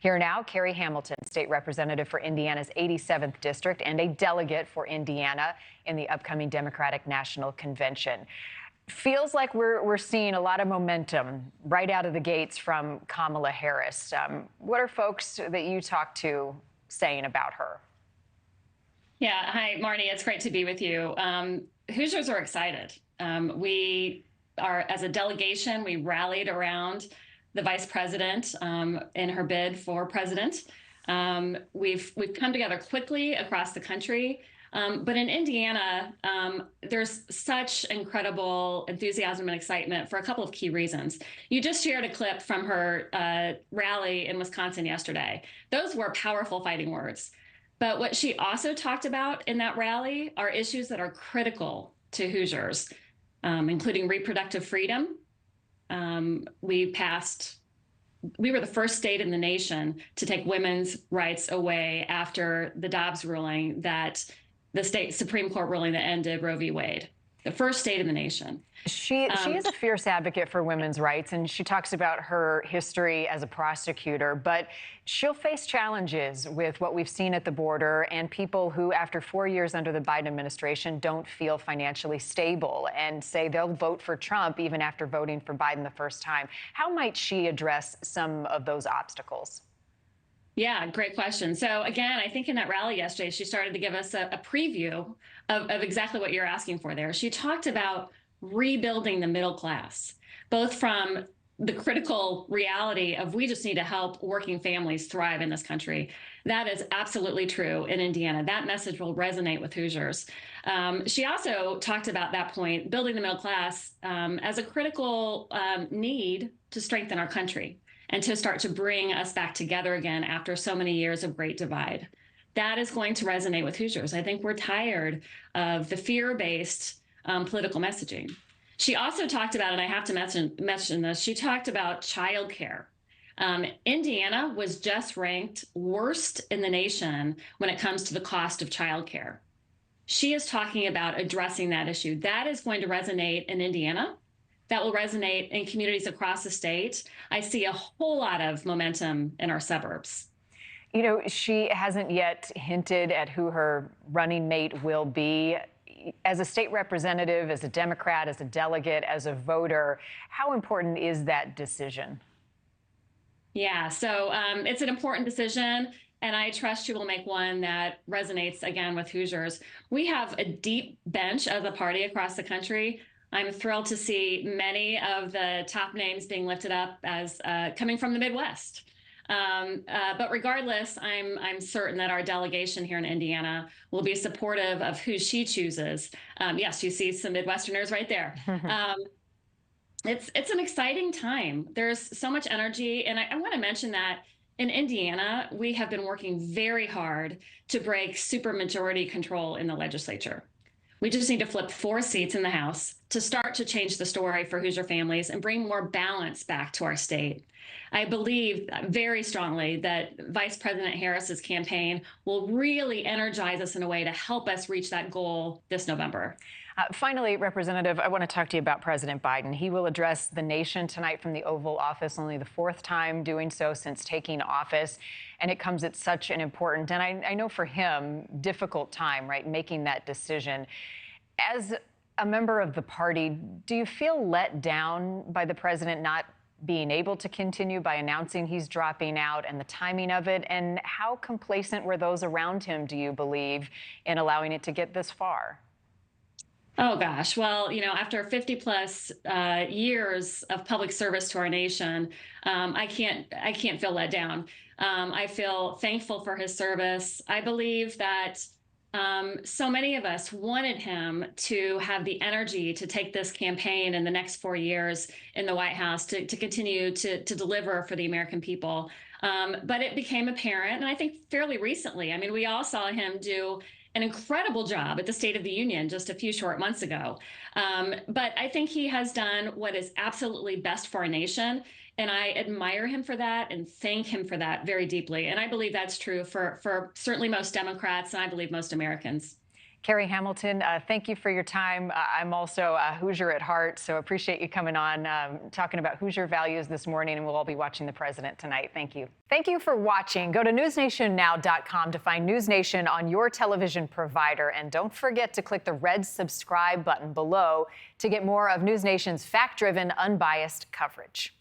Here now, Carey Hamilton, state representative for Indiana's 87th district and a delegate for Indiana in the upcoming Democratic National Convention. Feels like we're seeing a lot of momentum right out of the gates from Kamala Harris. What are folks that you talk to saying about her? Yeah, hi, Marni. It's great to be with you. Hoosiers are excited. We are, as a delegation, we rallied around the vice president in her bid for president. We've come together quickly across the country. But in Indiana, there's such incredible enthusiasm and excitement for a couple of key reasons. You just shared a clip from her rally in Wisconsin yesterday. Those were powerful fighting words. But what she also talked about in that rally are issues that are critical to Hoosiers, including reproductive freedom. We were the first state in the nation to take women's rights away after the Dobbs ruling, that the state Supreme Court ruling that ended Roe v. Wade. The first state in the nation. She is a fierce advocate for women's rights, and she talks about her history as a prosecutor, but she'll face challenges with what we've seen at the border and people who, after 4 years under the Biden administration, don't feel financially stable and say they'll vote for Trump even after voting for Biden the first time. How might she address some of those obstacles? Yeah, great question. So again, I think in that rally yesterday, she started to give us a preview of exactly what you're asking for there. She talked about rebuilding the middle class, both from the critical reality of we just need to help working families thrive in this country. That is absolutely true in Indiana. That message will resonate with Hoosiers. She also talked about that point, building the middle class as a critical need to strengthen our country and to start to bring us back together again after so many years of great divide. That is going to resonate with Hoosiers. I think we're tired of the fear-based political messaging. She also talked about, and I have to mention this, she talked about childcare. Indiana was just ranked worst in the nation when it comes to the cost of childcare. She is talking about addressing that issue. That is going to resonate in Indiana. That will resonate in communities across the state. I see a whole lot of momentum in our suburbs. You know, she hasn't yet hinted at who her running mate will be. As a state representative, as a Democrat, as a delegate, as a voter, how important is that decision? Yeah, so it's an important decision, and I trust she will make one that resonates again with Hoosiers. We have a deep bench of the party across the country. I'm thrilled to see many of the top names being lifted up as coming from the Midwest. But regardless, I'm certain that our delegation here in Indiana will be supportive of who she chooses. Yes, you see some Midwesterners right there. It's an exciting time. There's so much energy. And I want to mention that in Indiana, we have been working very hard to break supermajority control in the legislature. We just need to flip 4 seats in the House to start to change the story for Hoosier families and bring more balance back to our state. I believe very strongly that Vice President Harris's campaign will really energize us in a way to help us reach that goal this November. Finally, Representative, I want to talk to you about President Biden. He will address the nation tonight from the Oval Office, only the 4th time doing so since taking office. And it comes at such an important, and I know for him, difficult time, right, making that decision. As a member of the party, do you feel let down by the president not being able to continue by announcing he's dropping out and the timing of it? And how complacent were those around him, do you believe, in allowing it to get this far? Oh, gosh. Well, you know, after 50 plus years of public service to our nation, I can't feel let down. I feel thankful for his service. I believe that so many of us wanted him to have the energy to take this campaign in the next 4 years in the White House to continue to deliver for the American people. But it became apparent, and I think fairly recently, I mean, we all saw him do an incredible job at the State of the Union just a few short months ago. But I think he has done what is absolutely best for our nation. And I admire him for that and thank him for that very deeply. And I believe that's true for certainly most Democrats, and I believe most Americans. Carey Hamilton, thank you for your time. I'm also a Hoosier at heart, so appreciate you coming on, talking about Hoosier values this morning, and we'll all be watching the president tonight. Thank you. Thank you for watching. Go to newsnationnow.com to find NewsNation on your television provider, and don't forget to click the red subscribe button below to get more of NewsNation's fact-driven, unbiased coverage.